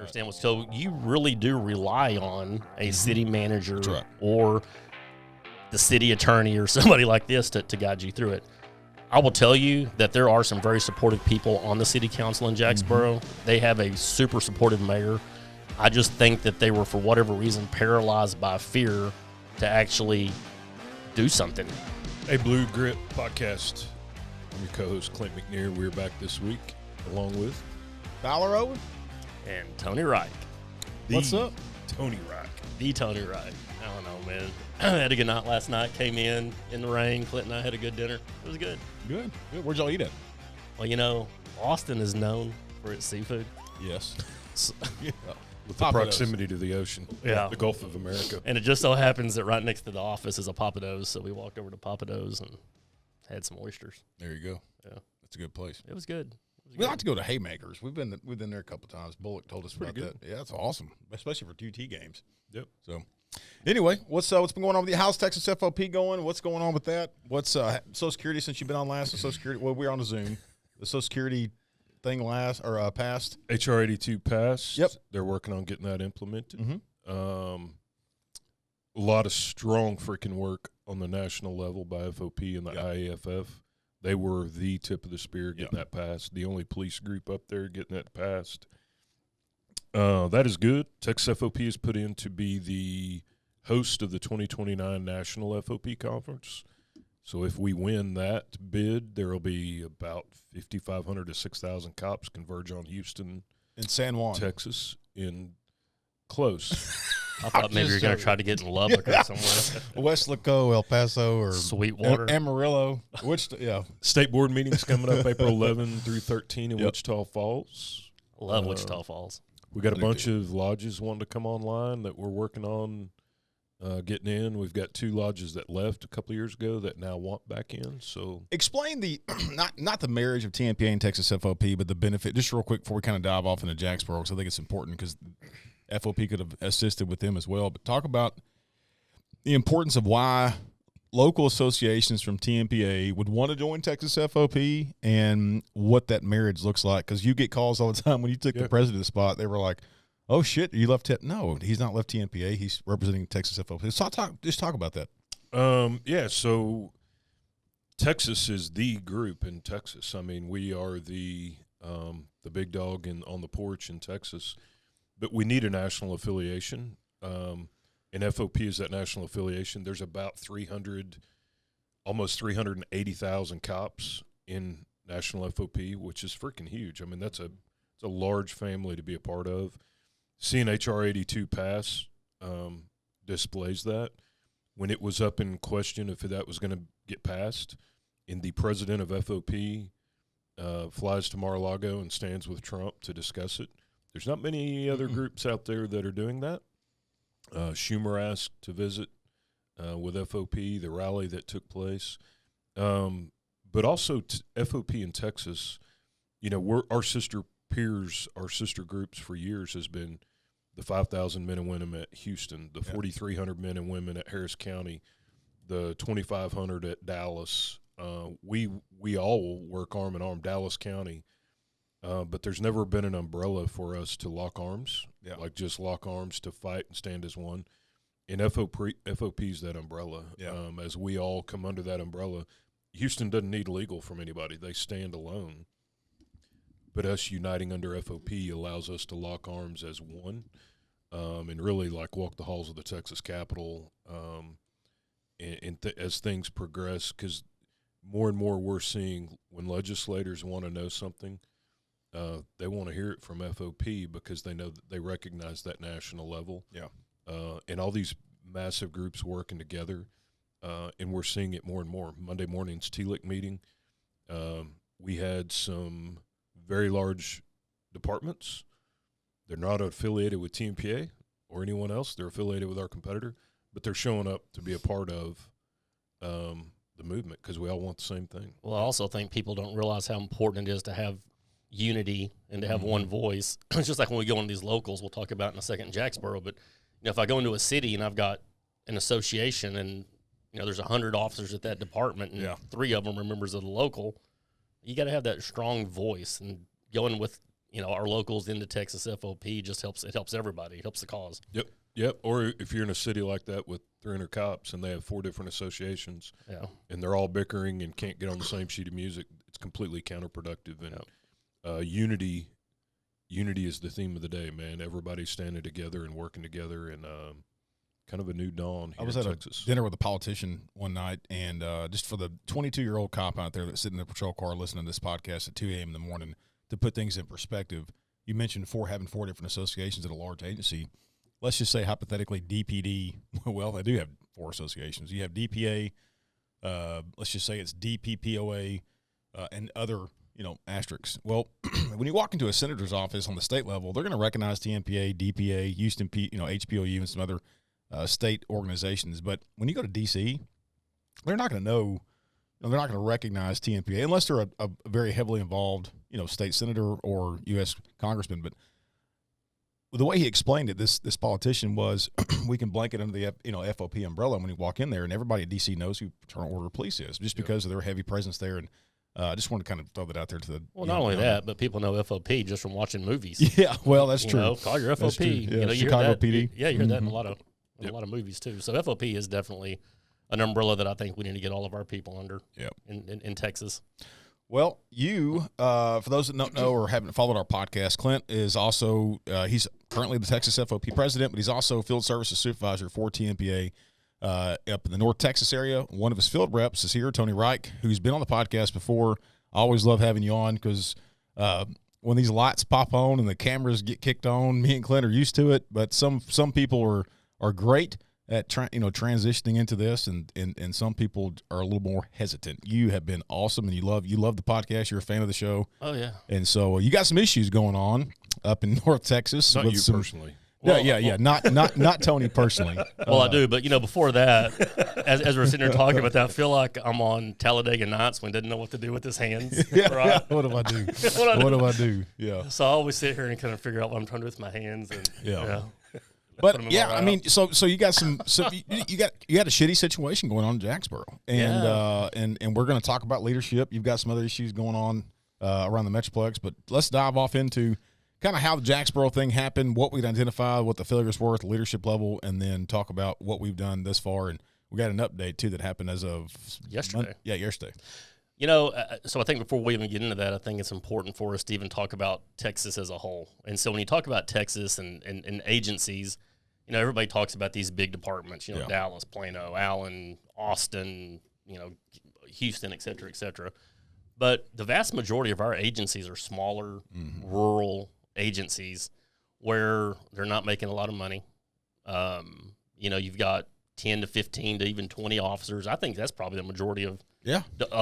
understand what. So you really do rely on a city manager right. or the city attorney or somebody like this to guide you through it. I will tell you that there are some very supportive people on the city council in Jacksboro. They have a super supportive mayor. I just think that they were, for whatever reason, paralyzed by fear to actually do something. Hey, Blue Grit Podcast. I'm your co-host, Clint McNair. We're back this week along with Fowler Owen? And Tony Rike. What's up? Tony Rike. The Tony Rike. I don't know, man. I had a good night last night. Came in the rain. Clint and I had a good dinner. It was good. Good. Where'd y'all eat at? Well, you know, Austin is known for its seafood. Yes. Yeah. With the proximity to the ocean. Yeah. The Gulf of America. And it just so happens that right next to the office is a Papados, so we walked over to Papados and had some oysters. There you go. Yeah. That's a good place. It was good. We like to go to Haymakers. We've been there a couple times. Bullock told us about good. that. Yeah, it's awesome, especially for QT games. Yep. So, anyway, what's been going on with you? How's Texas FOP going? What's going on with that? What's Social Security since you've been on last? The Social Security. Well, we're on a Zoom. The Social Security thing passed. HR 82 passed. Yep. They're working on getting that implemented. Mm-hmm. A lot of strong freaking work on the national level by FOP and the IAFF. They were the tip of the spear getting that passed. The only police group up there getting that passed. That is good. Texas FOP is put in to be the host of the 2029 National FOP Conference. So if we win that bid, there will be about 5,500 to 6,000 cops converge on Houston, In San Juan. Texas, in close. I thought maybe you were going to try to get in Lubbock or somewhere. West Laco, El Paso, or Sweetwater. Amarillo. State board meetings coming up April 11 through 13 in Wichita Falls. Love Wichita Falls. We got a bunch of lodges wanting to come online that we're working on getting in. We've got 2 lodges that left a couple of years ago that now want back in. So explain the not the marriage of Tmpa and Texas FOP, but the benefit. Just real quick before we kind of dive off into Jacksboro, because I think it's important because FOP could have assisted with them as well. But talk about the importance of why local associations from TMPA would want to join Texas FOP and what that marriage looks like. Because you get calls all the time when you took the president spot. They were like, "Oh shit, you left No, he's not left TMPA. He's representing Texas FOP." So talk about that. So Texas is the group in Texas. I mean, we are the big dog on the porch in Texas, but we need a national affiliation. And FOP is that national affiliation. There's about almost 380,000 cops in national FOP, which is freaking huge. I mean, it's a large family to be a part of. Seeing HR 82 pass displays that. When it was up in question if that was going to get passed, and the president of FOP flies to Mar-a-Lago and stands with Trump to discuss it. There's not many other groups out there that are doing that. Schumer asked to visit with FOP, the rally that took place. But also FOP in Texas, you know, our sister peers, our sister groups for years has been the 5,000 men and women at Houston, the 4,300 men and women at Harris County, the 2,500 at Dallas. We all work arm in arm, Dallas County. But there's never been an umbrella for us to lock arms, like just lock arms to fight and stand as one. And FOP's that umbrella. As we all come under that umbrella, Houston doesn't need legal from anybody. They stand alone. But us uniting under FOP allows us to lock arms as one and really like walk the halls of the Texas Capitol as things progress, because more and more we're seeing when legislators want to know something, they want to hear it from FOP because they know that they recognize that national level. And all these massive groups working together, and we're seeing it more and more. Monday morning's TLIC meeting, we had some very large departments. They're not affiliated with TMPA or anyone else. They're affiliated with our competitor, but they're showing up to be a part of the movement because we all want the same thing. Well, I also think people don't realize how important it is to have unity and to have one voice. It's just like when we go into these locals, we'll talk about in a second in Jacksboro, but you know, if I go into a city and I've got an association and you know there's 100 officers at that department and 3 of them are members of the local, you got to have that strong voice and going with our locals into Texas FOP just helps. It helps everybody. It helps the cause. Yep. Or if you're in a city like that with 300 cops and they have 4 different associations, and they're all bickering and can't get on the same sheet of music, it's completely counterproductive. And unity is the theme of the day, man. Everybody's standing together and working together, and kind of a new dawn here I was in at Texas. a dinner with a politician one night, and just for the 22-year-old cop out there that's sitting in the patrol car listening to this podcast at 2 a.m. in the morning, to put things in perspective, you mentioned having 4 different associations at a large agency. Let's just say hypothetically DPD. Well, they do have 4 associations. You have DPA. Let's just say it's DPPOA and other asterisks. Well, when you walk into a senator's office on the state level, they're going to recognize TMPA, DPA, Houston, HPOU, and some other state organizations. But when you go to D.C., they're not going to know. They're not going to recognize TMPA unless they're a very heavily involved, state senator or U.S. congressman. But the way he explained it, this politician was, we can blanket under the FOP umbrella when you walk in there, and everybody at D.C. knows who Fraternal Order of Police is, just because of their heavy presence there. And I just wanted to kind of throw that out there to the. Well, not only that, but people know FOP just from watching movies. Yeah, well, that's true. Call your FOP. Yeah, you Chicago hear that, PD. Yeah, you hear that in a lot of movies too. So FOP is definitely an umbrella that I think we need to get all of our people under. Yep. In Texas. Well, for those that don't know or haven't followed our podcast, Clint is also he's currently the Texas FOP president, but he's also field services supervisor for TMPA up in the North Texas area. One of his field reps is here, Tony Rike, who's been on the podcast before. I always love having you on because when these lights pop on and the cameras get kicked on, me and Clint are used to it. But some people are great at transitioning into this, and some people are a little more hesitant. You have been awesome, and you love the podcast. You're a fan of the show. Oh yeah. And so you got some issues going on up in North Texas. Not you personally. Yeah. Not Tony personally. Well, I do, but before that, as we're sitting here talking about that, I feel like I'm on Talladega Nights when he didn't know what to do with his hands. Right? What do I do? What do I do? Yeah. So I always sit here and kind of figure out what I'm trying to do with my hands. And, Yeah. But yeah, I mean, so you got you got a shitty situation going on in Jacksboro, and and we're going to talk about leadership. You've got some other issues going on around the Metroplex, but let's dive off into kind of how the Jacksboro thing happened, what we'd identified, what the failures were at the leadership level, and then talk about what we've done thus far. And we got an update too that happened as of yesterday. Yesterday. So I think before we even get into that, I think it's important for us to even talk about Texas as a whole. And so when you talk about Texas and agencies, everybody talks about these big departments, Dallas, Plano, Allen, Austin, Houston, et cetera, et cetera. But the vast majority of our agencies are smaller, rural agencies where they're not making a lot of money. You've got 10 to 15 to even 20 officers. I think that's probably the majority of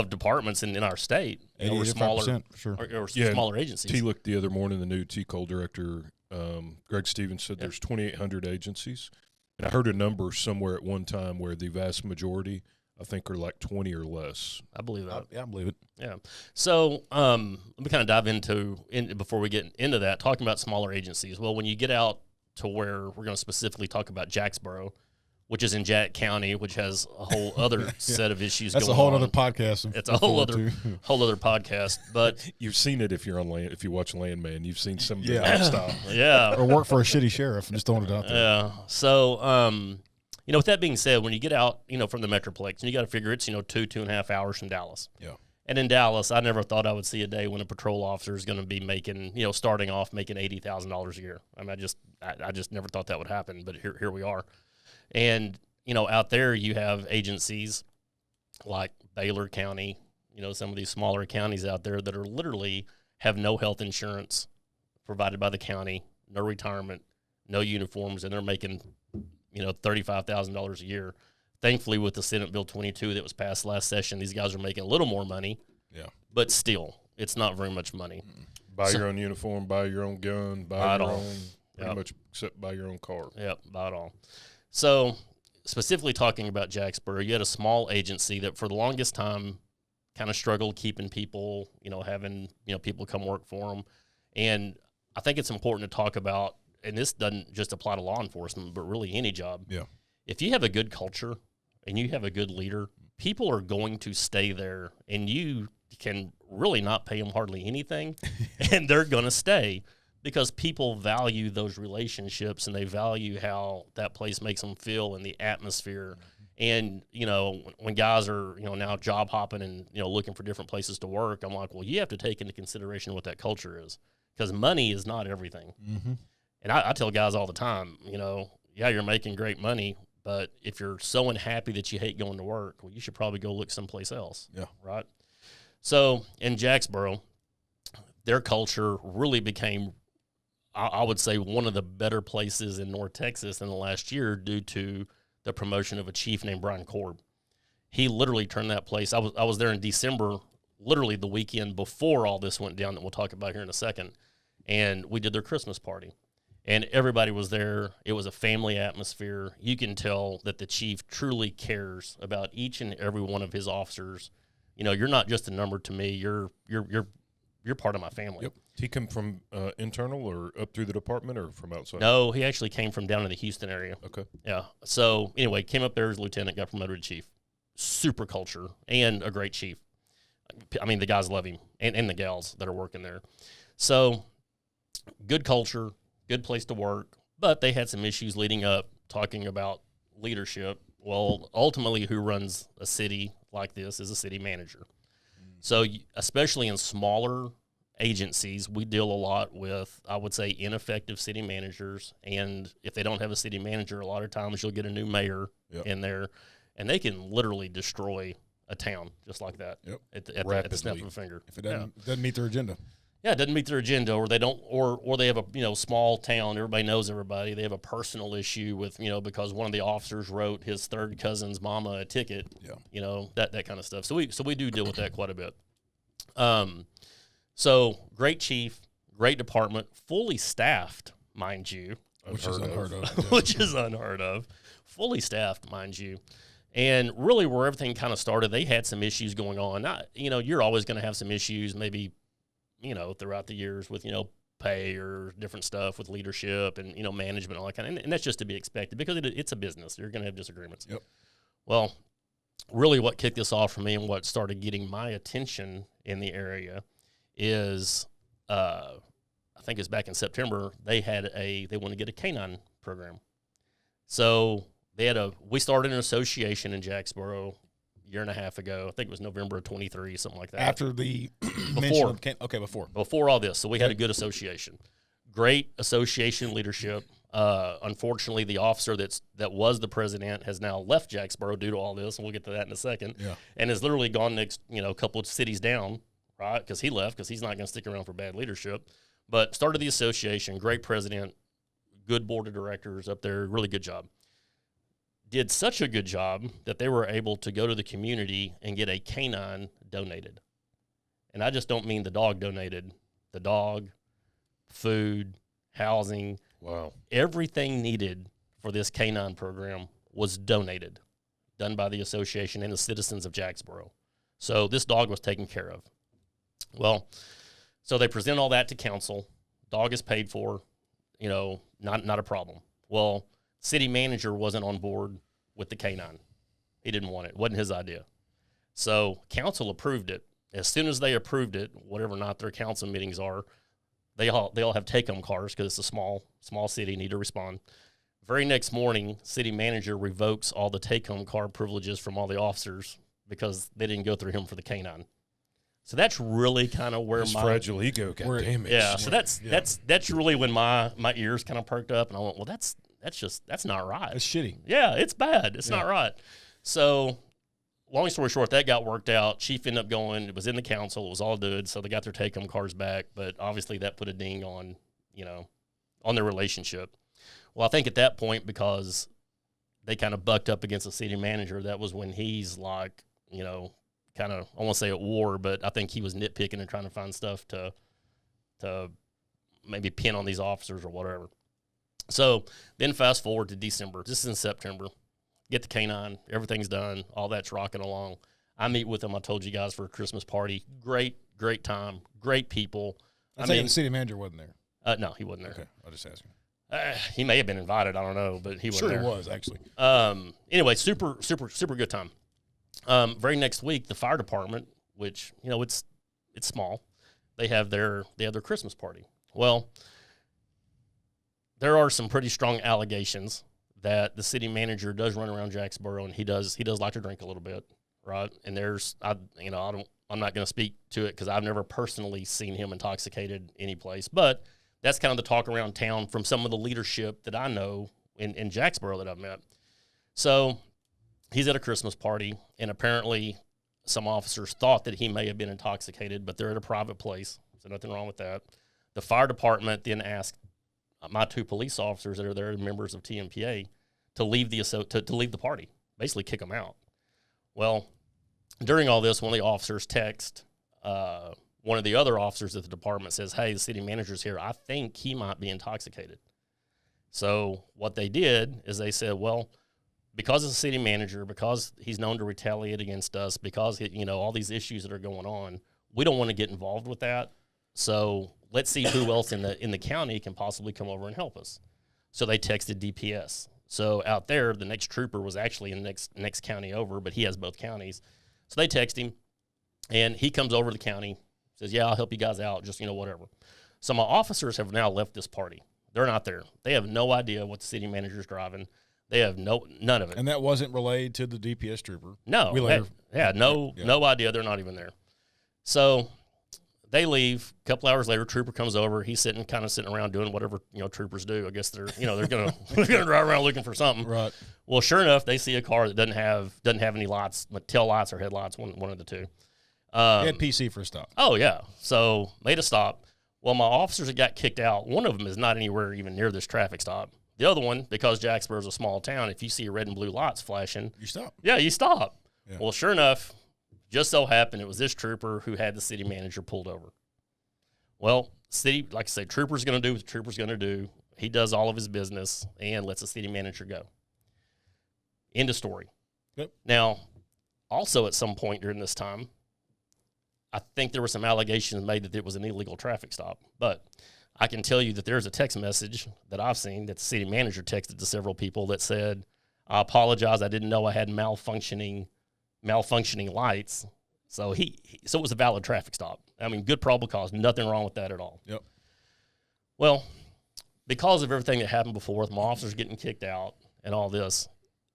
departments in our state. Or smaller, sure. or smaller agencies. T-Look the other morning, the new T-Cole director, Greg Stevens, said there's 2,800 agencies. And I heard a number somewhere at one time where the vast majority, I think, are like 20 or less. I believe that. I believe it. Yeah. So let me kind of dive before we get into that, talking about smaller agencies. Well, when you get out to where we're going to specifically talk about Jacksboro, which is in Jack County, which has a whole other set of issues going on. That's a whole other podcast. It's a whole other podcast. But you've seen it if you're on land. If you watch Landman, you've seen some of the lifestyle. Yeah. Or work for a shitty sheriff. Just throwing it out there. Yeah. So, with that being said, when you get out, from the Metroplex, and you got to figure it's, 2.5 hours from Dallas. Yeah. And in Dallas, I never thought I would see a day when a patrol officer is going to be making, starting off making $80,000 a year. I mean, I just never thought that would happen, but here we are. And, out there you have agencies like Baylor County, some of these smaller counties out there that are literally have no health insurance provided by the county, no retirement, no uniforms, and they're making, $35,000 a year. Thankfully, with the Senate Bill 22 that was passed last session, these guys are making a little more money. Yeah. But still, it's not very much money. Buy your own uniform, buy your own gun, buy your own, pretty much except buy your own car. Yep, buy it all. So, specifically talking about Jacksboro, you had a small agency that for the longest time kind of struggled keeping people, having, people come work for them. And I think it's important to talk about, and this doesn't just apply to law enforcement, but really any job. Yeah. If you have a good culture and you have a good leader, people are going to stay there, and you can really not pay them hardly anything, and they're going to stay because people value those relationships and they value how that place makes them feel and the atmosphere. And, when guys are, now job hopping and, looking for different places to work, I'm like, well, you have to take into consideration what that culture is, because money is not everything. Mm-hmm. And I tell guys all the time, yeah, you're making great money, but if you're so unhappy that you hate going to work, well, you should probably go look someplace else. Yeah. Right. So in Jacksboro, their culture really became, I would say, one of the better places in North Texas in the last year due to the promotion of a chief named Brian Korb. He literally turned that place. I was there in December, literally the weekend before all this went down that we'll talk about here in a second, and we did their Christmas party. And everybody was there. It was a family atmosphere. You can tell that the chief truly cares about each and every one of his officers. You're not just a number to me. You're part of my family. Yep. Did he come from internal or up through the department or from outside? No, he actually came from down in the Houston area. Okay. Yeah. So anyway, came up there as lieutenant, got promoted to chief. Super culture and a great chief. I mean, the guys love him and the gals that are working there. So good culture, good place to work, but they had some issues leading up, talking about leadership. Well, ultimately, who runs a city like this is a city manager. So especially in smaller agencies, we deal a lot with, I would say, ineffective city managers. And if they don't have a city manager, a lot of times you'll get a new mayor in there, and they can literally destroy a town just like that at the snap of a finger. If it doesn't meet their agenda. Yeah, it doesn't meet their agenda, or they don't, or they have a small town. Everybody knows everybody. They have a personal issue with because one of the officers wrote his third cousin's mama a ticket. Yeah, that kind of stuff. So we do deal with that quite a bit. So great chief, great department, fully staffed, mind you, which is unheard of. Which is unheard of, fully staffed, mind you. And really, where everything kind of started, they had some issues going on. You're always going to have some issues, maybe. Throughout the years with, pay or different stuff with leadership and, management, all that kind of, and that's just to be expected because it's a business. You're going to have disagreements. Yep. Well, really what kicked this off for me and what started getting my attention in the area is, I think it's back in September, they wanted to get a canine program. So we started an association in Jacksboro year and a half ago. I think it was November of 23, something like that. After the before all this. So we had a good association, great association leadership. Unfortunately, the officer that was the president has now left Jacksboro due to all this, and we'll get to that in a second. Yeah. And has literally gone next, couple of cities down, right? Because he left because he's not going to stick around for bad leadership. But started the association, great president, good board of directors up there, really good job. Did such a good job that they were able to go to the community and get a canine donated. And I just don't mean the dog donated. The dog, food, housing. Wow. Everything needed for this canine program was donated, done by the association and the citizens of Jacksboro. So this dog was taken care of. Well, so they present all that to council. Dog is paid for, not a problem. Well, city manager wasn't on board with the canine. He didn't want it. It wasn't his idea. So council approved it. As soon as they approved it, whatever night their council meetings are, they all have take-home cars because it's a small city, need to respond. Very next morning, city manager revokes all the take-home car privileges from all the officers because they didn't go through him for the canine. So that's really kind of where my fragile ego got damaged. Yeah. So that's really when my ears kind of perked up, and I went, well, that's not right. It's shitty. Yeah, it's bad. It's not right. So, long story short, that got worked out. Chief ended up going. It was in the council. It was all good. So they got their take-home cars back. But obviously, that put a ding on their relationship. Well, I think at that point, because they kind of bucked up against the city manager, that was when he's like, kind of, I won't say at war, but I think he was nitpicking and trying to find stuff to maybe pin on these officers or whatever. So then fast forward to December. This is in September. Get the canine. Everything's done. All that's rocking along. I meet with them. I told you guys for a Christmas party. Great time. Great people. I mean, the city manager wasn't there. No, he wasn't there. Okay, I'll just ask you. He may have been invited. I don't know, but he wasn't there. Sure, he was actually. Anyway, super good time. Very next week, the fire department, which it's it's small. They have their Christmas party. Well, there are some pretty strong allegations that the city manager does run around Jacksboro, and he does like to drink a little bit, right? And I'm not going to speak to it because I've never personally seen him intoxicated any place, but that's kind of the talk around town from some of the leadership that I know in Jacksboro that I've met. So he's at a Christmas party, and apparently some officers thought that he may have been intoxicated, but they're at a private place, so nothing wrong with that. The fire department then asked my 2 police officers that are there, members of Tmpa, to leave the party, basically kick them out. Well, during all this, one of the officers text one of the other officers at the department, says, "Hey, the city manager's here. I think he might be intoxicated." So what they did is they said, well, because it's a city manager, because he's known to retaliate against us, because all these issues that are going on, we don't want to get involved with that. So let's see who else in the county can possibly come over and help us. So they texted DPS. So out there, the next trooper was actually in the next county over, but he has both counties. So they text him, and he comes over to the county, says, "Yeah, I'll help you guys out, just whatever." So my officers have now left this party. They're not there. They have no idea what the city manager's driving. They have none of it. And that wasn't relayed to the DPS trooper. No. No idea. They're not even there. So they leave. A couple hours later, trooper comes over. He's sitting around doing whatever troopers do. I guess they're gonna drive around looking for something. Right. Well, sure enough, they see a car that doesn't have any lights, tail lights or headlights, one of the two. They had PC for a stop. Oh yeah. So made a stop. Well, my officers that got kicked out, one of them is not anywhere even near this traffic stop. The other one, because Jacksboro is a small town, if you see red and blue lights flashing, you stop. Yeah, you stop. Yeah. Well, sure enough, just so happened it was this trooper who had the city manager pulled over. Well, city, like I say, trooper's going to do what the trooper's going to do. He does all of his business and lets the city manager go. End of story. Yep. Now, also at some point during this time, I think there were some allegations made that it was an illegal traffic stop, but I can tell you that there's a text message that I've seen that the city manager texted to several people that said, "I apologize. I didn't know I had malfunctioning lights." So so it was a valid traffic stop. I mean, good probable cause, nothing wrong with that at all. Yep. Well, because of everything that happened before, with my officers getting kicked out and all this,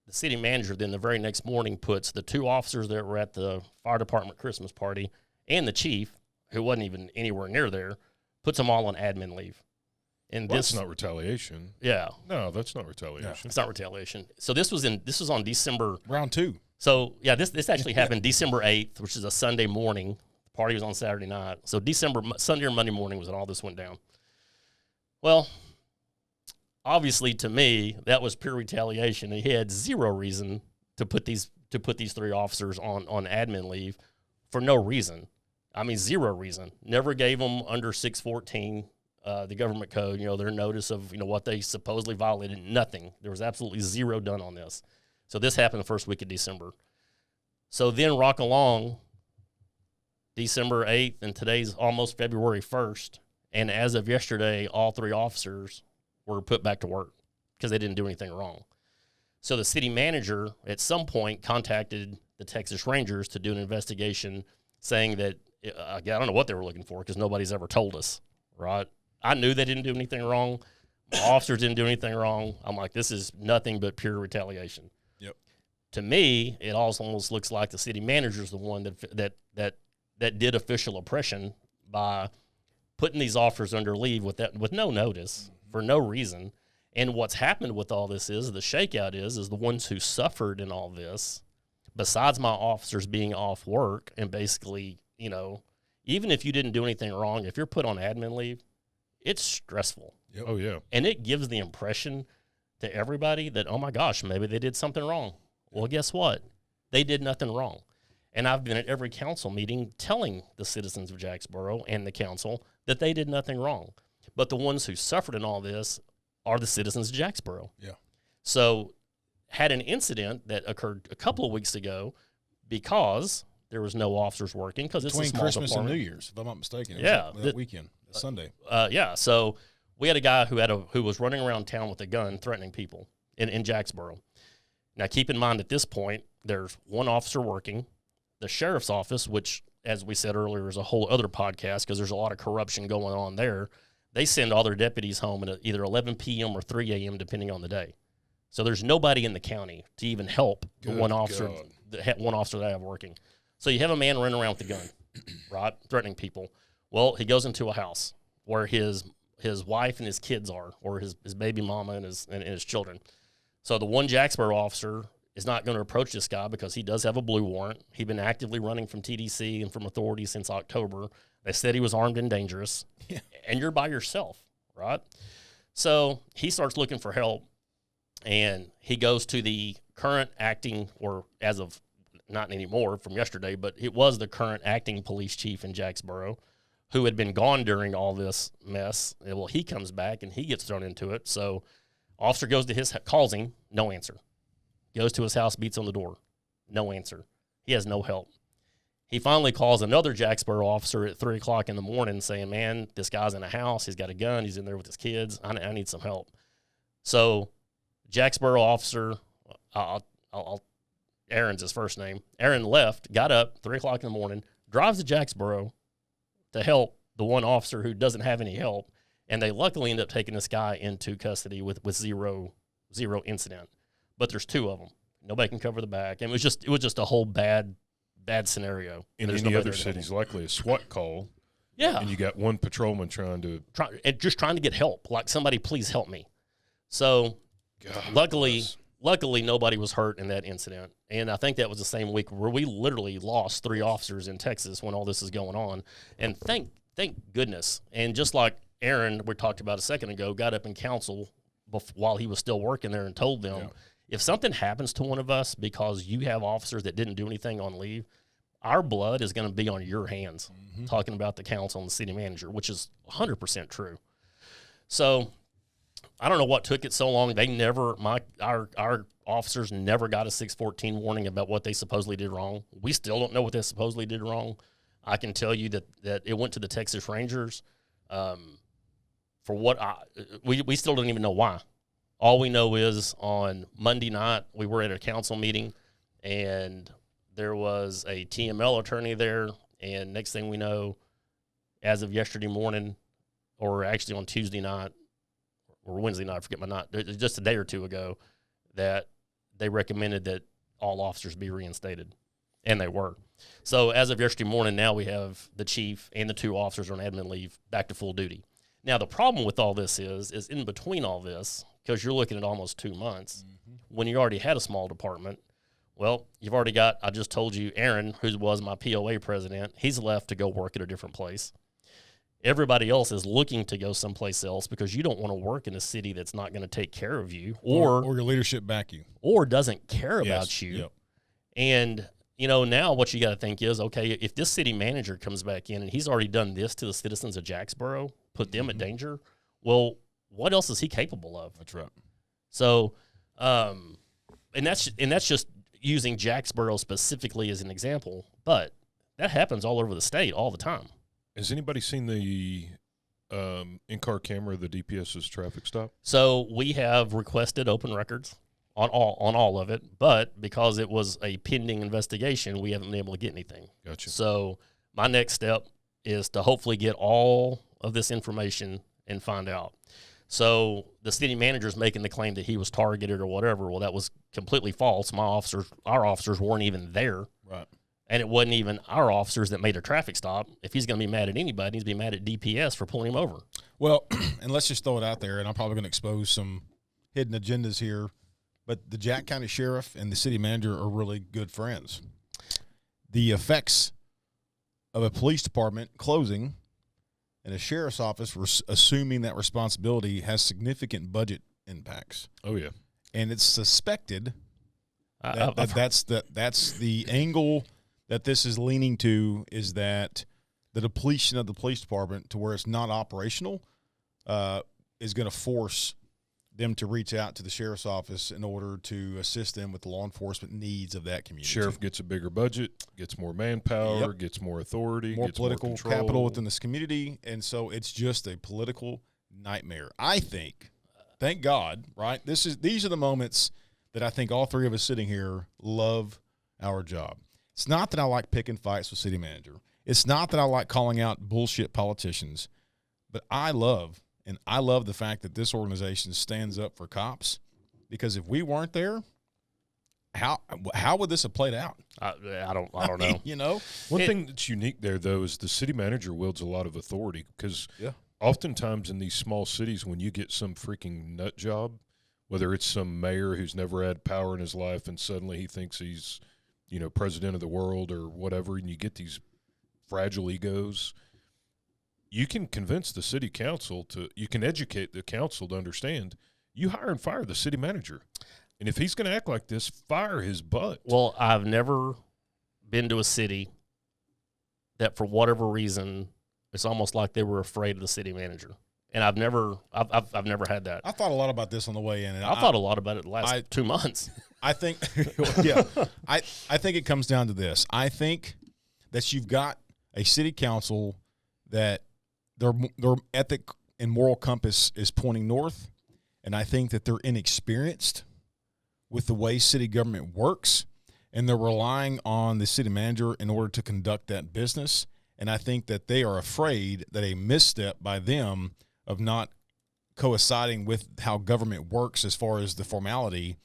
the city manager then the very next morning puts the 2 officers that were at the fire department Christmas party and the chief, who wasn't even anywhere near there, puts them all on admin leave. And that's not retaliation. Yeah. No, that's not retaliation. Yeah, it's not retaliation. So this was on December. Round 2. So, yeah, this actually happened December 8th, which is a Sunday morning. The party was on Saturday night. So Sunday or Monday morning was when all this went down. Well, obviously to me, that was pure retaliation. He had zero reason to put these 3 officers on admin leave for no reason. I mean, zero reason. Never gave them under 614, the government code, their notice of, what they supposedly violated. Nothing. There was absolutely zero done on this. So this happened the first week of December. So then rock along December 8th, and today's almost February 1st. And as of yesterday, all 3 officers were put back to work because they didn't do anything wrong. So the city manager at some point contacted the Texas Rangers to do an investigation, saying that, I don't know what they were looking for because nobody's ever told us, right? I knew they didn't do anything wrong. My officers didn't do anything wrong. I'm like, this is nothing but pure retaliation. Yep. To me, it almost looks like the city manager is the one that did official oppression by putting these officers under leave with no notice for no reason. And what's happened with all this is the shakeout is the ones who suffered in all this, besides my officers being off work and basically, even if you didn't do anything wrong, if you're put on admin leave, it's stressful. Yep. Oh, yeah. And it gives the impression to everybody that, oh my gosh, maybe they did something wrong. Well, guess what? They did nothing wrong. And I've been at every council meeting telling the citizens of Jacksboro and the council that they did nothing wrong. But the ones who suffered in all this are the citizens of Jacksboro. Yeah. So had an incident that occurred a couple of weeks ago because there was no officers working because it's between a small Christmas department. and New Year's, if I'm not mistaken. Yeah, that weekend, Sunday. Yeah. So we had a guy who was running around town with a gun threatening people in Jacksboro. Now keep in mind at this point there's 1 officer working. The sheriff's office, which as we said earlier, is a whole other podcast because there's a lot of corruption going on there. They send all their deputies home at either 11 p.m. or 3 a.m. depending on the day. So there's nobody in the county to even help the one officer that I have working. So you have a man running around with a gun, right, threatening people. Well, he goes into a house where his wife and his kids are, or his baby mama and his children. So the one Jacksboro officer is not going to approach this guy because he does have a blue warrant. He's been actively running from TDC and from authorities since October. They said he was armed and dangerous. Yeah. And you're by yourself, right? So he starts looking for help, and he goes to the current acting, or as of not anymore from yesterday, but it was the current acting police chief in Jacksboro, who had been gone during all this mess. Well, he comes back, and he gets thrown into it. So officer goes to his, calls him, no answer. Goes to his house, beats on the door. No answer. He has no help. He finally calls another Jacksboro officer at 3 o'clock in the morning saying, man, this guy's in a house. He's got a gun. He's in there with his kids. I need some help. So Jacksboro officer, Aaron's his first name. Aaron left, got up 3 o'clock in the morning, drives to Jacksboro to help the one officer who doesn't have any help. And they luckily end up taking this guy into custody with zero incident. But there's two of them. Nobody can cover the back. And it was just a whole bad scenario. In any other cities, likely a SWAT call. Yeah. And you got one patrolman trying to get help. Like, somebody please help me. So luckily nobody was hurt in that incident. And I think that was the same week where we literally lost 3 officers in Texas when all this is going on. And thank goodness. And just like Aaron, we talked about a second ago, got up in council while he was still working there and told them, if something happens to one of us because you have officers that didn't do anything on leave, our blood is going to be on your hands, talking about the council and the city manager, which is 100% true. So I don't know what took it so long. They never, our officers never got a 614 warning about what they supposedly did wrong. We still don't know what they supposedly did wrong. I can tell you that it went to the Texas Rangers. For what we still don't even know why. All we know is on Monday night we were at a council meeting, and there was a TML attorney there. And next thing we know, as of yesterday morning, or actually on Tuesday night or Wednesday night, I forget my night, just a day or two ago, that they recommended that all officers be reinstated, and they were. So as of yesterday morning, now we have the chief and the 2 officers on admin leave back to full duty. Now, the problem with all this is in between all this, because you're looking at almost 2 months, when you already had a small department, well, you've already got, I just told you, Aaron, who was my POA president, he's left to go work at a different place. Everybody else is looking to go someplace else because you don't want to work in a city that's not going to take care of you or your leadership back you. Or doesn't care about you. Yep. And now what you got to think is, okay, if this city manager comes back in and he's already done this to the citizens of Jacksboro, put them at danger, well, what else is he capable of? That's right. So, and that's just using Jacksboro specifically as an example, but that happens all over the state all the time. Has anybody seen the in-car camera of the DPS's traffic stop? So we have requested open records on all of it, but because it was a pending investigation, we haven't been able to get anything. Gotcha. So my next step is to hopefully get all of this information and find out. So the city manager is making the claim that he was targeted or whatever. Well, that was completely false. Our officers weren't even there. Right. And it wasn't even our officers that made a traffic stop. If he's going to be mad at anybody, he's going to be mad at DPS for pulling him over. Well, and let's just throw it out there, and I'm probably going to expose some hidden agendas here, but the Jack County Sheriff and the city manager are really good friends. The effects of a police department closing and a sheriff's office assuming that responsibility has significant budget impacts. Oh, yeah. And it's suspected that's the angle that this is leaning to, is that the depletion of the police department to where it's not operational is going to force them to reach out to the sheriff's office in order to assist them with the law enforcement needs of that community. Sheriff gets a bigger budget, gets more manpower, gets more authority, more gets political more control. capital within this community, and so it's just a political nightmare. I think, thank God, right? These are the moments that I think all 3 of us sitting here love our job. It's not that I like picking fights with city manager, it's not that I like calling out bullshit politicians, but I love the fact that this organization stands up for cops, because if we weren't there, how would this have played out? I don't know. You know, One thing that's unique there, though, is the city manager wields a lot of authority, because oftentimes in these small cities, when you get some freaking nut job, whether it's some mayor who's never had power in his life and suddenly he thinks he's, president of the world or whatever, and you get these fragile egos, you can convince the city council you can educate the council to understand, you hire and fire the city manager. And if he's going to act like this, fire his butt. Well, I've never been to a city that, for whatever reason, it's almost like they were afraid of the city manager. And I've never had that. I thought a lot about this on the way in. And I thought a lot about it the last 2 months. I think, I think it comes down to this. I think that you've got a city council that their ethic and moral compass is pointing north, and I think that they're inexperienced with the way city government works, and they're relying on the city manager in order to conduct that business. And I think that they are afraid that a misstep by them of not coinciding with how government works as far as the formality,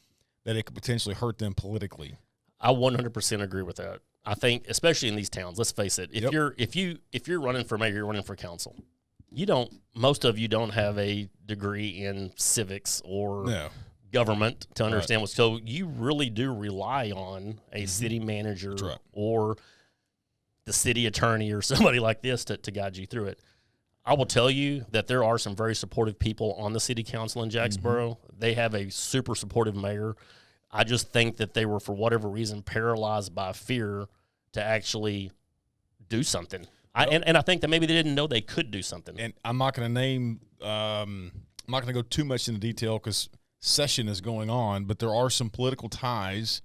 that it could potentially hurt them politically. I 100% agree with that. I think, especially in these towns, let's face it, if you're running for mayor, you're running for council, most of you don't have a degree in civics or government to understand what's, so you really do rely on a city manager or the city attorney or somebody like this to guide you through it. I will tell you that there are some very supportive people on the city council in Jacksboro. They have a super supportive mayor. I just think that they were, for whatever reason, paralyzed by fear to actually do something. And I think that maybe they didn't know they could do something. And I'm not going to name, I'm not going to go too much into detail because session is going on, but there are some political ties,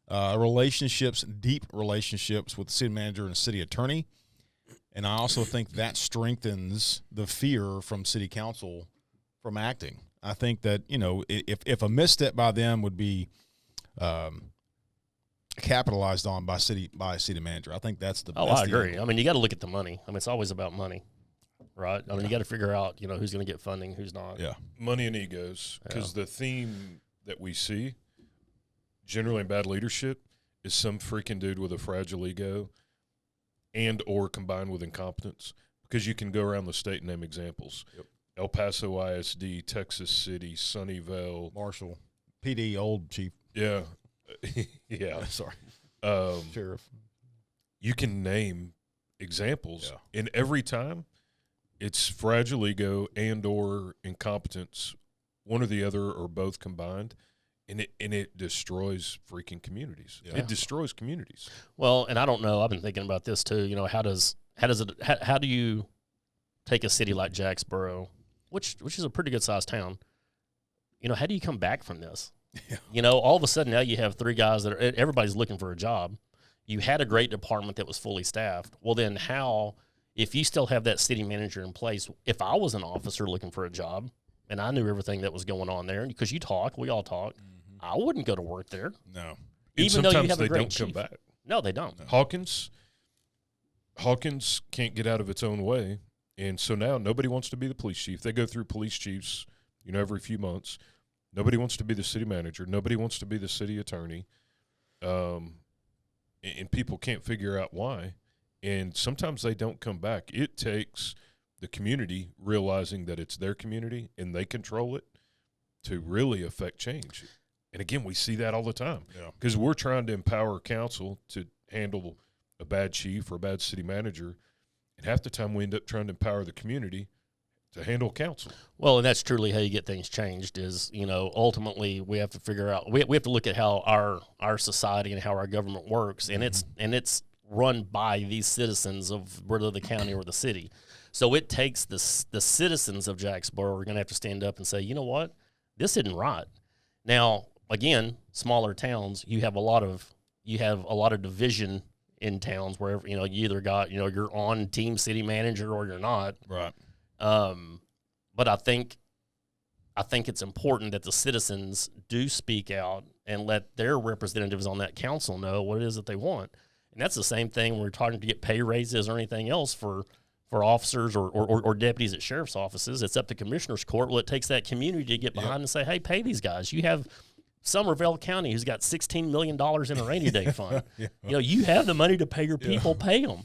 deep relationships with the city manager and the city attorney. And I also think that strengthens the fear from city council from acting. I think that, if a misstep by them would be capitalized on by a city manager, I think that's the best. I agree. I mean, you got to look at the money. I mean, it's always about money, right? I mean, you got to figure out, who's going to get funding, who's not. Yeah. Money and egos, because the theme that we see generally in bad leadership is some freaking dude with a fragile ego and or combined with incompetence, because you can go around the state and name examples. Yep. El Paso ISD, Texas City, Sunnyvale. Marshall, PD, old chief. Yeah. Yeah. Sorry. Sheriff. You can name examples, and every time it's fragile ego and or incompetence, one or the other or both combined, and it destroys freaking communities. Yeah. It destroys communities. Well, and I don't know, I've been thinking about this too. How do you take a city like Jacksboro, which is a pretty good sized town? How do you come back from this? Yeah. All of a sudden now you have three guys that everybody's looking for a job. You had a great department that was fully staffed. Well, then if you still have that city manager in place, if I was an officer looking for a job and I knew everything that was going on there, because we all talk, I wouldn't go to work there. No. Even though you have a great don't chief. come back. No, they don't. No. Hawkins can't get out of its own way, and so now nobody wants to be the police chief. They go through police chiefs, every few months. Nobody wants to be the city manager. Nobody wants to be the city attorney. And people can't figure out why. And sometimes they don't come back. It takes the community realizing that it's their community and they control it to really affect change. And, again, we see that all the time because we're trying to empower council to handle a bad chief or a bad city manager, and half the time we end up trying to empower the community to handle council. Well, and that's truly how you get things changed is, ultimately we have to figure out, we have to look at how our society and how our government works, and it's run by these citizens of whether the county or the city. So it takes the citizens of Jacksboro are going to have to stand up and say, you know what, this isn't right. Now, again, smaller towns, you have a lot of division in towns where, you either got, you're on team city manager or you're not. Right. But I think it's important that the citizens do speak out and let their representatives on that council know what it is that they want. And that's the same thing when we're talking to get pay raises or anything else for officers or deputies at sheriff's offices. It's up to commissioner's court. Well, it takes that community to get behind and say, hey, pay these guys. You have Somerville County, who's got $16 million in a rainy day fund. You know, you have the money to pay your people, pay them.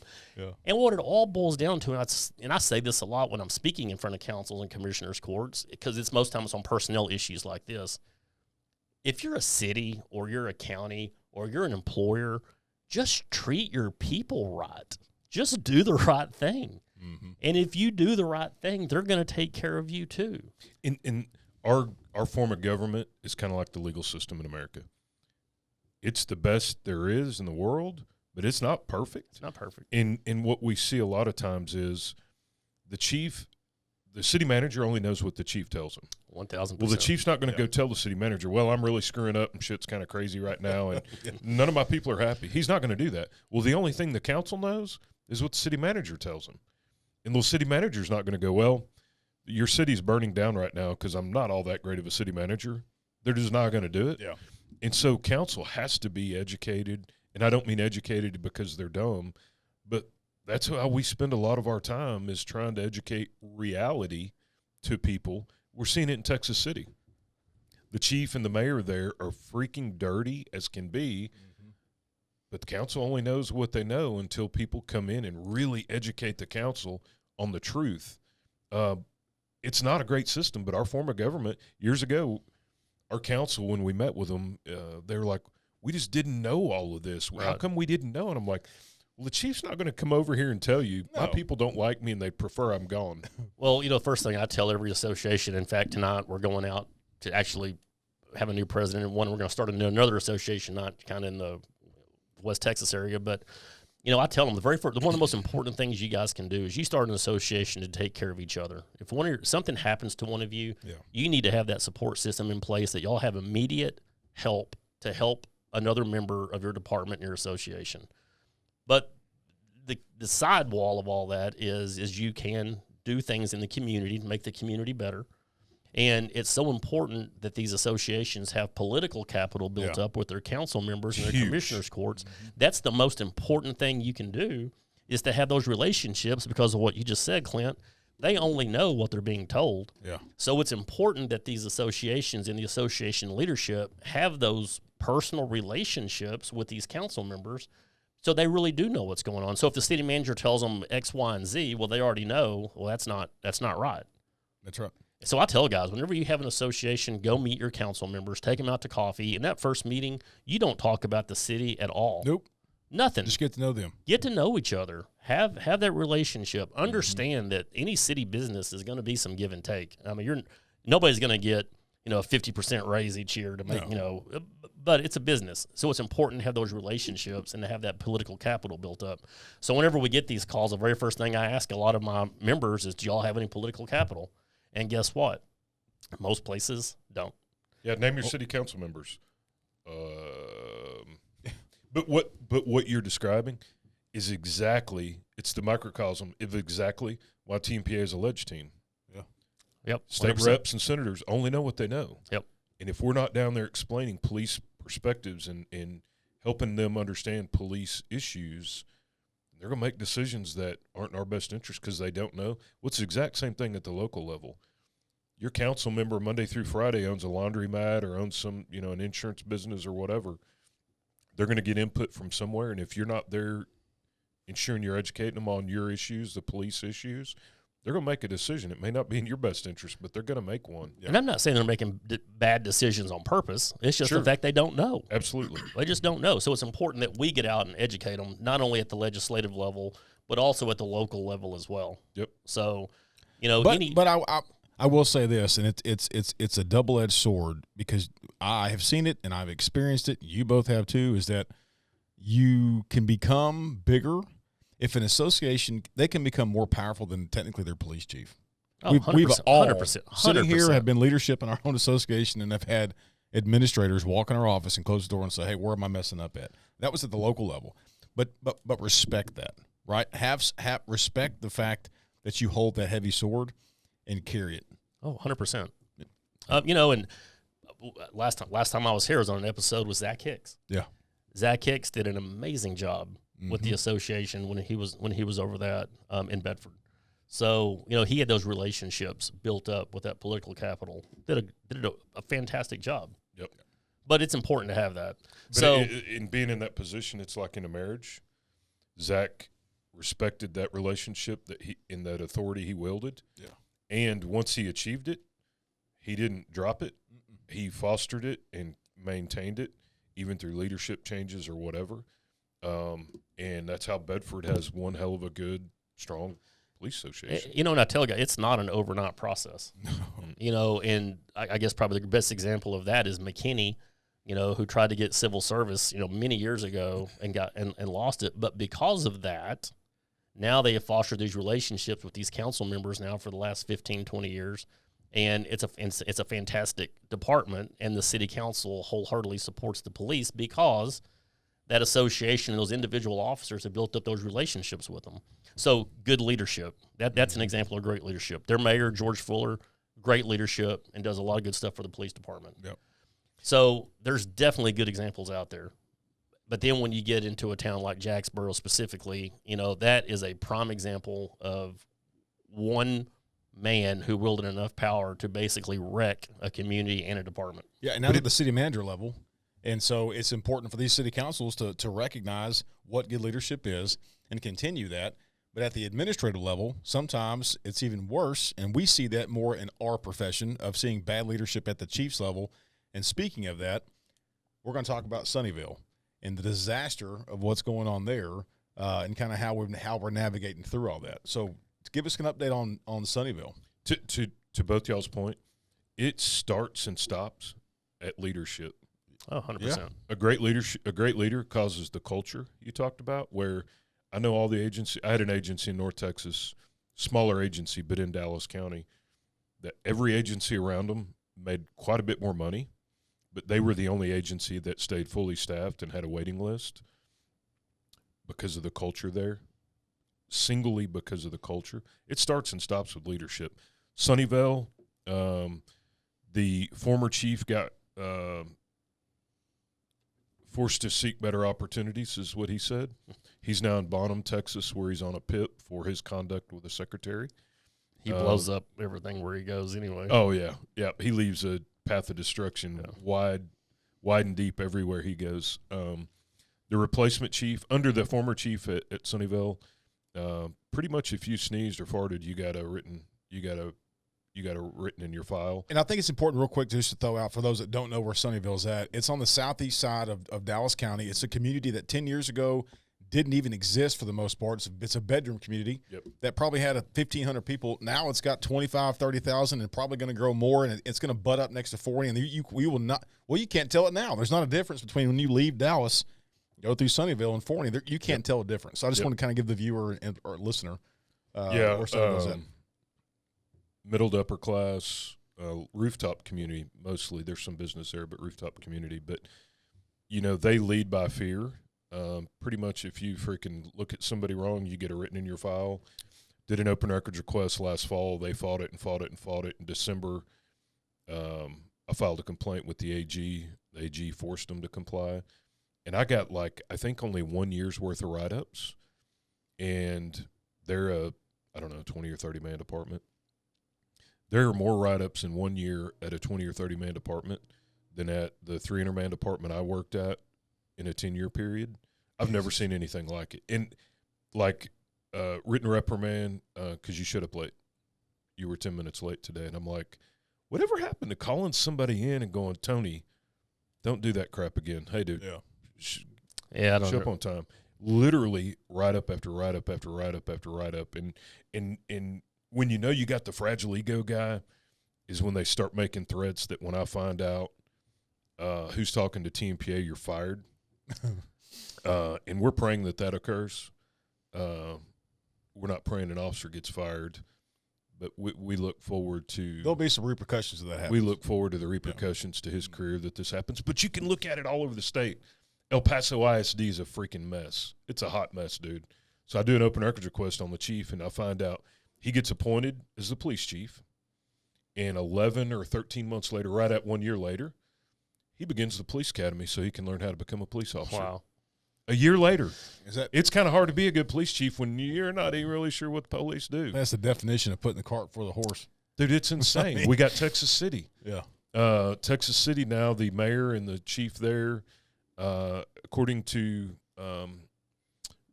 And what it all boils down to, and I say this a lot when I'm speaking in front of councils and commissioners' courts, because it's most times on personnel issues like this. If you're a city or you're a county or you're an employer, just treat your people right. Just do the right thing. And if you do the right thing, they're going to take care of you too. In our form of government is kind of like the legal system in America. It's the best there is in the world, but it's not perfect. It's not perfect. And what we see a lot of times is the city manager only knows what the chief tells him. 1,000%. Well, the chief's not going to go tell the city manager, well, I'm really screwing up and shit's kind of crazy right now and none of my people are happy. He's not going to do that. Well, the only thing the council knows is what the city manager tells him. And the city manager's not going to go, well, your city's burning down right now because I'm not all that great of a city manager. They're just not going to do it. And so council has to be educated, and I don't mean educated because they're dumb, but that's how we spend a lot of our time is trying to educate reality to people. We're seeing it in Texas City. The chief and the mayor there are freaking dirty as can be, but the council only knows what they know until people come in and really educate the council on the truth. It's not a great system, but our form of government, years ago, our council, when we met with them, they were like, we just didn't know all of this. How come we didn't know? And I'm like, well, the chief's not going to come over here and tell you. My people don't like me and they prefer I'm gone. Well, you know, the first thing I tell every association, in fact, tonight we're going out to actually have a new president, and we're going to start another association, not kind of in the West Texas area, but you know, I tell them one of the most important things you guys can do is you start an association to take care of each other. If something happens to one of you, you need to have that support system in place that y'all have immediate help to help another member of your department and your association. But the sidewall of all that is you can do things in the community to make the community better. And it's so important that these associations have political capital built up with their council members and their commissioners' courts. That's the most important thing you can do is to have those relationships because of what you just said, Clint. They only know what they're being told. So it's important that these associations and the association leadership have those personal relationships with these council members so they really do know what's going on. So if the city manager tells them X, Y, and Z, well, they already know, well, that's not right. That's right. So I tell guys, whenever you have an association, go meet your council members, take them out to coffee. In that first meeting, you don't talk about the city at all. Nope. Nothing. Just get to know them. Get to know each other. Have that relationship. Understand that any city business is going to be some give and take. I mean, nobody's going to get, you know, a 50% raise each year to make, you know, but it's a business. So it's important to have those relationships and to have that political capital built up. So whenever we get these calls, the very first thing I ask a lot of my members is, do y'all have any political capital? And guess what? Most places don't. Yeah, name your city council members. But what you're describing is exactly, it's the microcosm of exactly why Tmpa is a ledge team. Yep. State 100%. reps and senators only know what they know. Yep. And if we're not down there explaining police perspectives and helping them understand police issues, they're going to make decisions that aren't in our best interest because they don't know. What's the exact same thing at the local level? Your council member Monday through Friday owns a laundromat or owns some, you know, an insurance business or whatever. They're going to get input from somewhere, and if you're not there ensuring you're educating them on your issues, the police issues, they're going to make a decision. It may not be in your best interest, but they're going to make one. And I'm not saying they're making bad decisions on purpose. It's just the fact they don't know. Absolutely. They just don't know. So it's important that we get out and educate them, not only at the legislative level, but also at the local level as well. Yep. So, you know, but I will say this, and it's a double-edged sword because I have seen it and I've experienced it. You both have too. Is that you can become bigger if an association, they can become more powerful than technically their police chief. Oh, We've all 100%, sitting here have been leadership in our own association and have had administrators walk in our office and close the door and say, "Hey, where am I messing up at?" That was at the local level, but respect that, right? Have respect the fact that you hold that heavy sword and carry it. Oh, 100%. You know, and last time I was here was on an episode with Zach Hicks. Yeah. Zach Hicks did an amazing job with the association when he was over that in Bedford. So, you know, he had those relationships built up with that political capital. Did a fantastic job. Yep. But it's important to have that. But so, in being in that position, it's like in a marriage. Zach respected that relationship in that authority he wielded. Yeah. And once he achieved it, he didn't drop it. He fostered it and maintained it, even through leadership changes or whatever. And that's how Bedford has one hell of a good, strong police association. you know, and I tell you, it's not an overnight process. You know, and I guess probably the best example of that is McKinney, you know, who tried to get civil service, you know, many years ago and got and lost it. But because of that, now they have fostered these relationships with these council members now for the last 15, 20 years. And it's a fantastic department, and the city council wholeheartedly supports the police because that association and those individual officers have built up those relationships with them. So good leadership. That's an example of great leadership. Their mayor, George Fuller, great leadership and does a lot of good stuff for the police department. Yep. So there's definitely good examples out there. But then when you get into a town like Jacksboro specifically, you know, that is a prime example of one man who wielded enough power to basically wreck a community and a department. Yeah, and now at the city manager level. And so it's important for these city councils to recognize what good leadership is and continue that. But at the administrative level, sometimes it's even worse, and we see that more in our profession of seeing bad leadership at the chief's level. And speaking of that, we're going to talk about Sunnyvale and the disaster of what's going on there and kind of how we're navigating through all that. So give us an update on Sunnyvale. To both y'all's point, it starts and stops at leadership. Oh, 100%. Yeah. A great leader causes the culture you talked about, where I know all the agency. I had an agency in North Texas, smaller agency, but in Dallas County, that every agency around them made quite a bit more money, but they were the only agency that stayed fully staffed and had a waiting list because of the culture there, singly because of the culture. It starts and stops with leadership. Sunnyvale, the former chief got forced to seek better opportunities, is what he said. He's now in Bonham, Texas, where he's on a PIP for his conduct with the secretary. He blows up everything where he goes anyway. Oh, yeah. Yeah, he leaves a path of destruction wide and deep everywhere he goes. The replacement chief, under the former chief at Sunnyvale, pretty much if you sneezed or farted, you got a written in your file. And I think it's important real quick just to throw out for those that don't know where Sunnyvale's at. It's on the southeast side of Dallas County. It's a community that 10 years ago didn't even exist for the most part. It's a bedroom community that probably had 1,500 people. Now it's got 25, 30,000 and probably going to grow more, and it's going to butt up next to 40. And you can't tell it now. There's not a difference between when you leave Dallas, go through Sunnyvale and Forney. You can't tell a difference. So I just want to kind of give the viewer or listener where Sunnyvale's at. Middle to upper class, rooftop community mostly. There's some business there, but rooftop community. But, you know, they lead by fear. Pretty much if you freaking look at somebody wrong, you get it written in your file. Did an open records request last fall. They fought it. In December, I filed a complaint with the AG. The AG forced them to comply. And I got, I think only 1 year's worth of write-ups. And they're a 20 or 30-man department. There are more write-ups in 1 year at a 20 or 30-man department than at the 300-man department I worked at in a 10-year period. I've never seen anything like it. And, written reprimand because you showed up late. You were 10 minutes late today. And I'm like, whatever happened to calling somebody in and going, Tony, don't do that crap again. Hey, dude. Yeah. I don't show up on time. Literally write-up after write-up after write-up after write-up. And when you know you got the fragile ego guy is when they start making threats that when I find out who's talking to Tmpa, you're fired. And we're praying that occurs. We're not praying an officer gets fired, but we look forward to – There'll be some repercussions of that happens. We look forward to the repercussions to his career that this happens. But you can look at it all over the state. El Paso ISD is a freaking mess. It's a hot mess, dude. So I do an open records request on the chief, and I find out he gets appointed as the police chief. And 11 or 13 months later, right at 1 year later, he begins the police academy so he can learn how to become a police officer. Wow. A year later. It's kind of hard to be a good police chief when you're not even really sure what the police do. That's the definition of putting the cart before the horse. Dude, it's insane. We got Texas City. Yeah. Texas City now, the mayor and the chief there, according to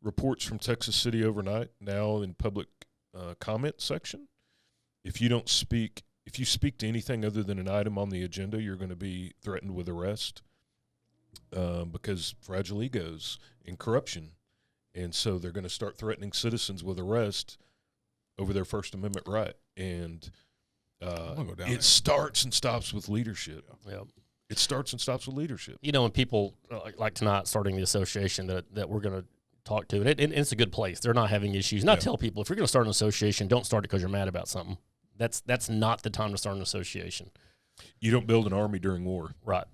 reports from Texas City overnight, now in public comment section, if you speak to anything other than an item on the agenda, you're going to be threatened with arrest because fragile egos and corruption. And so they're going to start threatening citizens with arrest over their First Amendment right. And it starts and stops with leadership. Yeah. It starts and stops with leadership. You know, when people like tonight starting the association that we're going to talk to, and it's a good place. They're not having issues. And I tell people, if you're going to start an association, don't start it because you're mad about something. That's not the time to start an association. You don't build an army during war. Right.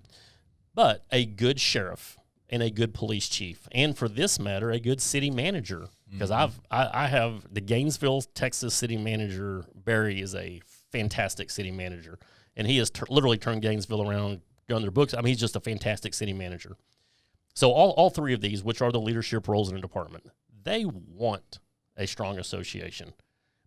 But a good sheriff and a good police chief, and for this matter, a good city manager, because I have the Gainesville, Texas city manager. Barry is a fantastic city manager, and he has literally turned Gainesville around, done their books. I mean, he's just a fantastic city manager. So all three of these, which are the leadership roles in a department, they want a strong association,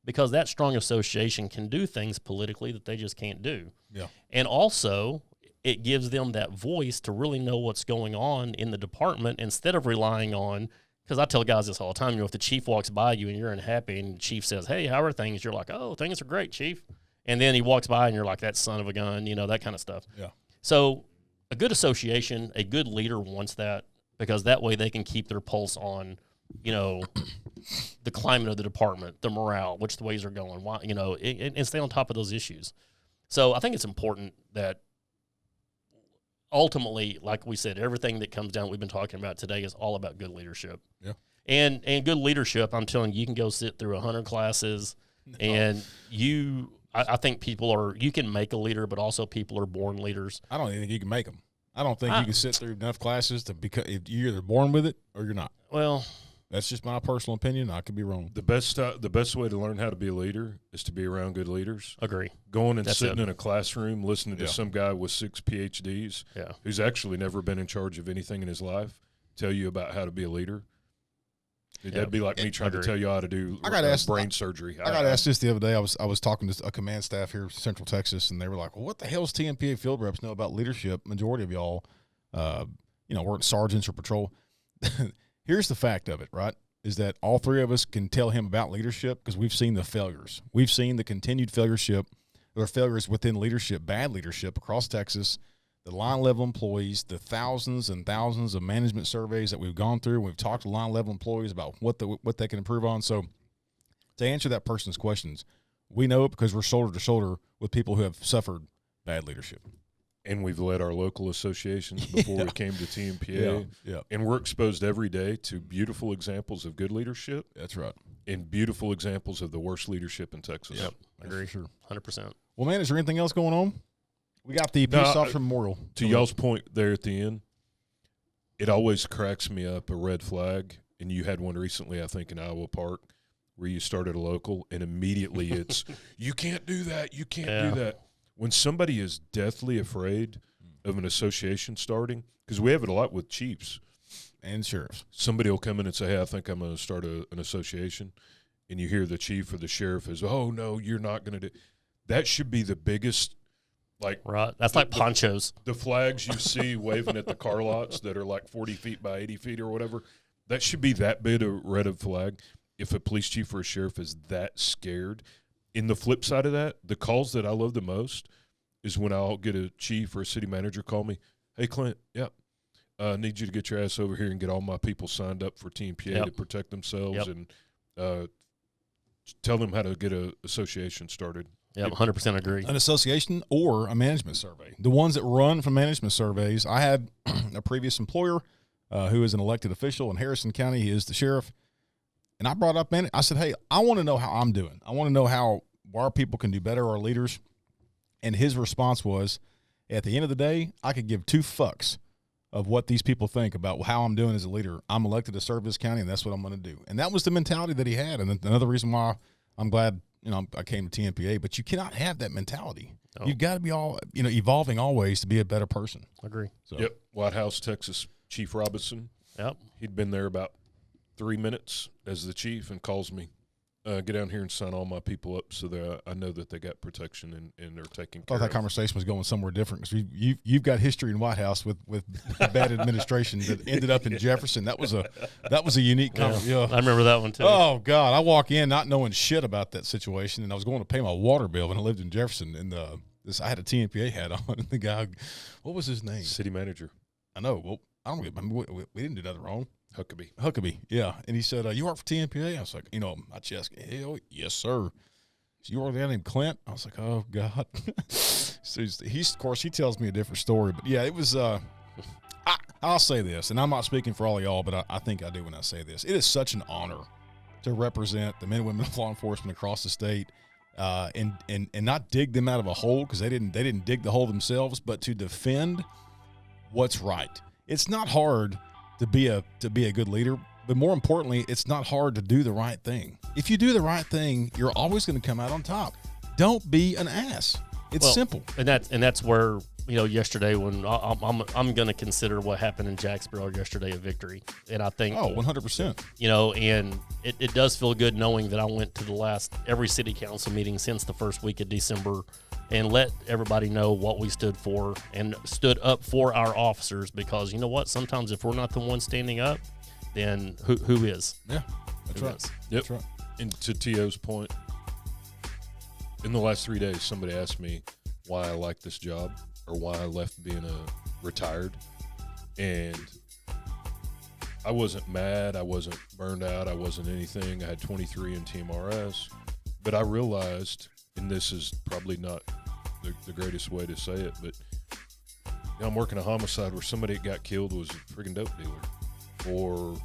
because that strong association can do things politically that they just can't do. Yeah. And also, it gives them that voice to really know what's going on in the department instead of relying on, because I tell guys this all the time, you know, if the chief walks by you and you're unhappy and the chief says, hey, how are things? You're like, oh, things are great, chief. And then he walks by and you're like, that son of a gun, you know, that kind of stuff. Yeah. So a good association, a good leader wants that, because that way they can keep their pulse on, you know, the climate of the department, the morale, which the ways are going, why, you know, and stay on top of those issues. So I think it's important that ultimately, like we said, everything that comes down, we've been talking about today, is all about good leadership. Yeah. And good leadership, I'm telling you, you can go sit through 100 classes, and I think you can make a leader, but also people are born leaders. I don't even think you can make them. I don't think you can sit through enough classes to you're either born with it or you're not. Well, that's just my personal opinion. I could be wrong. The best way to learn how to be a leader is to be around good leaders. Agree. Going and sitting in a classroom listening to some guy with 6 PhDs – who's actually never been in charge of anything in his life tell you about how to be a leader. That'd be like me trying to tell you how to do brain surgery. I got asked this the other day. I was talking to a command staff here in Central Texas, and they were like, well, what the hell does Tmpa field reps know about leadership? Majority of y'all, weren't sergeants or patrol. Here's the fact of it, right, is that all three of us can tell him about leadership because we've seen the failures. We've seen the continued failures within leadership, bad leadership across Texas, the line-level employees, the thousands and thousands of management surveys that we've gone through. We've talked to line-level employees about what they can improve on. So to answer that person's questions, we know it because we're shoulder to shoulder with people who have suffered bad leadership. And we've led our local associations before we came to Tmpa. Yeah. And we're exposed every day to beautiful examples of good leadership. That's right. And beautiful examples of the worst leadership in Texas. Yep. Agree. Sure. 100%. Well, man, is there anything else going on? We got the Police Officer Memorial. To y'all's point there at the end, it always cracks me up, a red flag, and you had one recently, I think, in Iowa Park, where you started a local, and immediately it's, you can't do that, you can't do that. When somebody is deathly afraid of an association starting, because we have it a lot with chiefs. And sheriffs. Somebody will come in and say, hey, I think I'm going to start an association, and you hear the chief or the sheriff is, oh, no, you're not going to do. That should be the biggest. Right. That's like ponchos. The flags you see waving at the car lots that are like 40 feet by 80 feet or whatever, that should be that big a red flag if a police chief or a sheriff is that scared. In the flip side of that, the calls that I love the most is when I'll get a chief or a city manager call me, hey, Clint, I need you to get your ass over here and get all my people signed up for Tmpa to protect themselves and tell them how to get an association started. Yeah, 100% agree. An association or a management survey. The ones that run from management surveys, I had a previous employer who is an elected official in Harrison County. He is the sheriff. And I brought up, I said, hey, I want to know how I'm doing. I want to know how our people can do better, our leaders. And his response was, at the end of the day, I could give 2 fucks of what these people think about how I'm doing as a leader. I'm elected to serve this county, and that's what I'm going to do. And that was the mentality that he had. And another reason why I'm glad I came to Tmpa, but you cannot have that mentality. No. You've got to be evolving always to be a better person. Agree. So. Yep. White House, Texas, Chief Robinson. Yep. He'd been there about 3 minutes as the chief and calls me, get down here and sign all my people up so that I know that they got protection and they're taking care I thought that of. conversation was going somewhere different because you've got history in White House with bad administration that ended up in Jefferson. That was a unique conversation. I remember that one too. Oh God, I walk in not knowing shit about that situation, and I was going to pay my water bill when I lived in Jefferson, and I had a Tmpa hat on, and the guy, what was his name? City manager. I know. Well, I don't get. We didn't do nothing wrong. Huckabee. Yeah. And he said, you work for Tmpa? I was like, my chest, hell, yes, sir. So you work with a guy named Clint? I was like, oh, God. So of course, he tells me a different story. But, yeah, it was I'll say this, and I'm not speaking for all of y'all, but I think I do when I say this. It is such an honor to represent the men and women of law enforcement across the state and not dig them out of a hole because they didn't dig the hole themselves, but to defend what's right. It's not hard to be a good leader, but more importantly, it's not hard to do the right thing. If you do the right thing, you're always going to come out on top. Don't be an ass. It's simple. And that's where, yesterday when I'm going to consider what happened in Jacksboro yesterday a victory. And I think 100%. And it does feel good knowing that I went to every city council meeting since the first week of December and let everybody know what we stood for and stood up for our officers, because you know what? Sometimes if we're not the one standing up, then who is? Yeah, that's right. Yep. That's right. And to T.O.'s point, in the last 3 days, somebody asked me why I like this job or why I left being retired. And I wasn't mad. I wasn't burned out. I wasn't anything. I had 23 in TMRS. But I realized, and this is probably not the greatest way to say it, but I'm working a homicide where somebody that got killed was a freaking dope dealer. Or,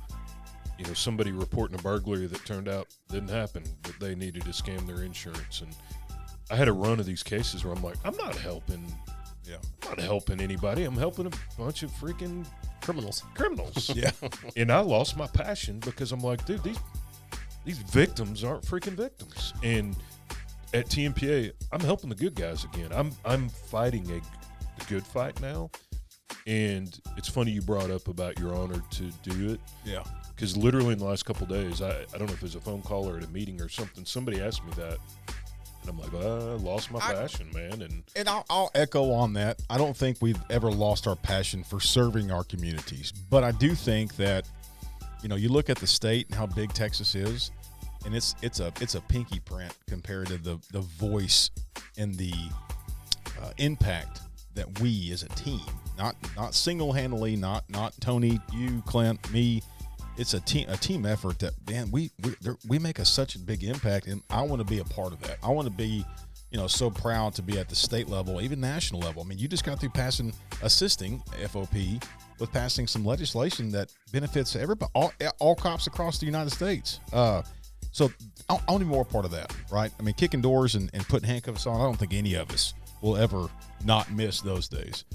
somebody reporting a burglary that turned out didn't happen, but they needed to scam their insurance. And I had a run of these cases where I'm like, I'm not helping anybody. I'm helping a bunch of freaking Criminals. Yeah. And I lost my passion because I'm like, dude, these victims aren't freaking victims. And at TMPA, I'm helping the good guys again. I'm fighting a good fight now. And it's funny you brought up about you're honored to do it. Yeah. Because literally in the last couple of days, I don't know if it was a phone call or at a meeting or something, somebody asked me that. And I'm like, I lost my passion, man. And I'll echo on that. I don't think we've ever lost our passion for serving our communities. But I do think that, you look at the state and how big Texas is, and it's a pinky print compared to the voice and the impact that we as a team, not single-handedly, not Tony, you, Clint, me. It's a team effort that, man, we make such a big impact, and I want to be a part of that. I want to be, so proud to be at the state level, even national level. I mean, you just got through assisting FOP with passing some legislation that benefits everybody, all cops across the United States. So I want to be more a part of that, right? I mean, kicking doors and putting handcuffs on, I don't think any of us will ever not miss those days.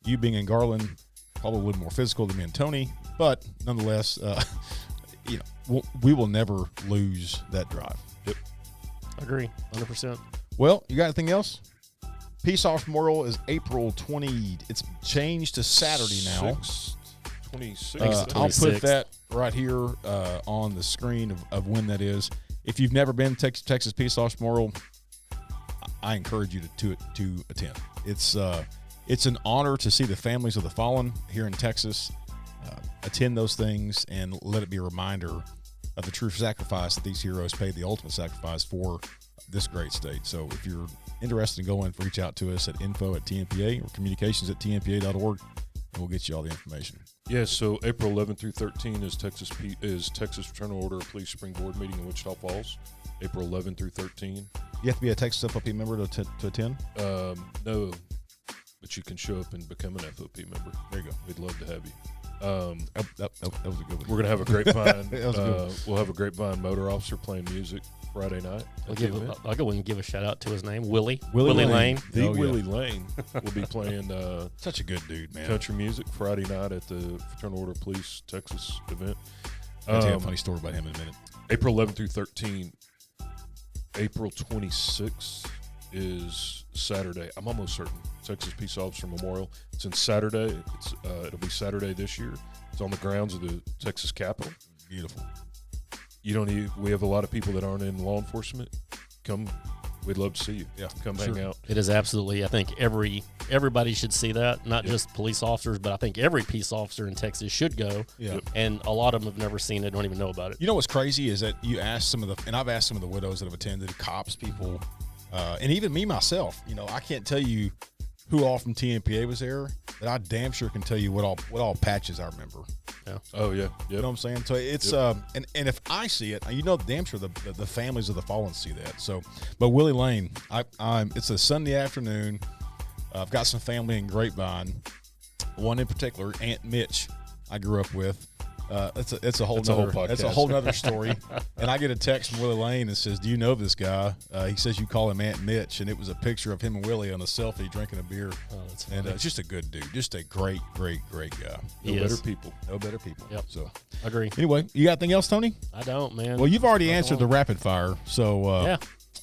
You being in Garland, probably a little more physical than me and Tony, but nonetheless, we will never lose that drive. Yep. Agree, 100%. Well, you got anything else? Peace Officer Memorial is April 20. It's changed to Saturday now. 26th. I'll put that right here on the screen of when that is. If you've never been to Texas Peace Officer Memorial, I encourage you to attend. It's an honor to see the families of the fallen here in Texas. Attend those things and let it be a reminder of the true sacrifice that these heroes paid, the ultimate sacrifice for this great state. So if you're interested in going, reach out to us at info@TMPA or communications@tmpa.org, and we'll get you all the information. Yeah, so April 11th through 13 is Texas Fraternal Order of Police Spring Board meeting in Wichita Falls. April 11th through 13. You have to be a Texas FOP member to attend? No, but you can show up and become an FOP member. There you go. We'd love to have you. That was a good one. We're going to have a grapevine. That was good. We'll have a grapevine motor officer playing music Friday night. I'll go and give a shout out to his name, Willie Lane. Lane. Willie Lane will be playing such a good dude, man. country music Friday night at the Fraternal Order of Police Texas event. I'll tell you a funny story about him in a minute. April 11th through 13. April 26th is Saturday. I'm almost certain. Texas Peace Officer Memorial. It's in Saturday. It'll be Saturday this year. It's on the grounds of the Texas Capitol. Beautiful. We have a lot of people that aren't in law enforcement. Come, we'd love to see you. Yeah, come sure. hang out. It is absolutely. I think everybody should see that. Not just police officers, but I think every peace officer in Texas should go. Yeah. And a lot of them have never seen it, don't even know about it. You know what's crazy is that you ask and I've asked some of the widows that have attended, cops, people, and even me myself. You know, I can't tell you who all from Tmpa was there, but I damn sure can tell you what all patches I remember. Yeah. Oh yeah. Yep. You know what I'm saying? So it's and if I see it, you know, damn sure the families of the fallen see that. So, but Willie Lane, it's a Sunday afternoon. I've got some family in Grapevine. One in particular, Aunt Mitch, I grew up with. It's a whole nother story. And I get a text from Willie Lane that says, "Do you know this guy?" He says you call him Aunt Mitch, and it was a picture of him and Willie on a selfie drinking a beer. Oh, that's funny. And it's just a good dude, just a great guy. He No is. better people. No better people. Yep. So Agree. anyway, you got anything else, Tony? I don't, man. Well, you've already answered the rapid fire, so Yeah.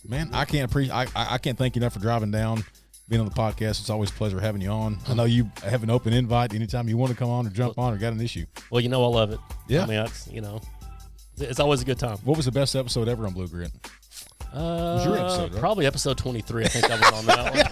man, I can't thank you enough for driving down, being on the podcast. It's always a pleasure having you on. I know you have an open invite anytime you want to come on or jump on or got an issue. Well, you know I love it. Yeah. I mean, it's always a good time. What was the best episode ever on Blue Grit? was your episode, right? Probably episode 23. I think I was on that one.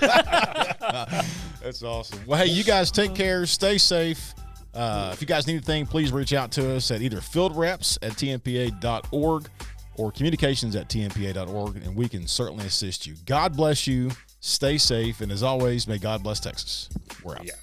That's awesome. Well, hey, you guys take care. Stay safe. If you guys need anything, please reach out to us at either fieldreps@tmpa.org or communications@tmpa.org, and we can certainly assist you. God bless you. Stay safe. And as always, may God bless Texas. We're out. Yeah.